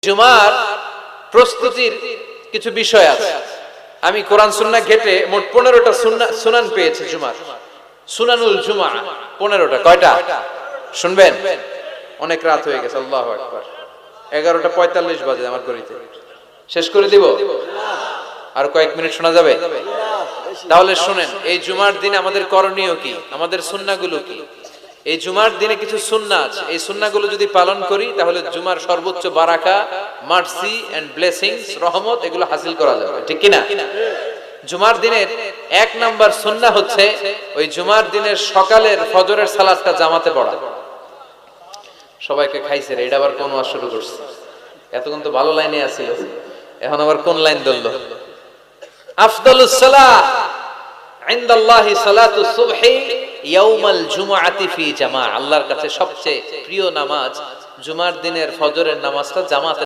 জুমার প্রস্তুতির কিছু বিষয় আছে। আমি কোরআন সুন্নাহ ঘেটে মোট 15টা সুনান পেয়েছি জুমার। সুনানুল জুমা 15টা। কয়টা শুনবেন? অনেক রাত হয়ে গেছে। আল্লাহু আকবার। 11:45 বাজে আমার ঘড়িতে। শেষ করে দিব? আর কয়েক মিনিট শোনা যাবে? তাহলে শুনেন, এই জুমার দিনে আমাদের করণীয় কি, আমাদের সুন্নাহগুলো কি? এই জুমার দিনে কিছু সুন্নাহ আছে। এই সুন্নাহগুলো যদি পালন করি তাহলে জুমার সর্বোচ্চ বারাকা, মার্সি এন্ড ব্লেসিংস, রহমত এগুলো হাসিল করা যাবে। ঠিক কি না? জুমার দিনের 1 নাম্বার সুন্নাহ হচ্ছে ওই জুমার দিনের সকালের ফজরের সালাতটা জামাতে পড়া। সবাইকে খাইছে রে, এটা আবার কোন ওয়াজ শুরু করছে? এতক্ষণ তো ভালো লাইনে আছিল, এখন আবার কোন লাইন ধরলো? আফদালুস সালাহ ইনদাল্লাহি সালাতুস সুবহি ইয়াউমাল জুমআতি ফি জামাআ। আল্লাহর কাছে সবচেয়ে প্রিয় নামাজ জুমার দিনের ফজরের নামাজটা জামাতে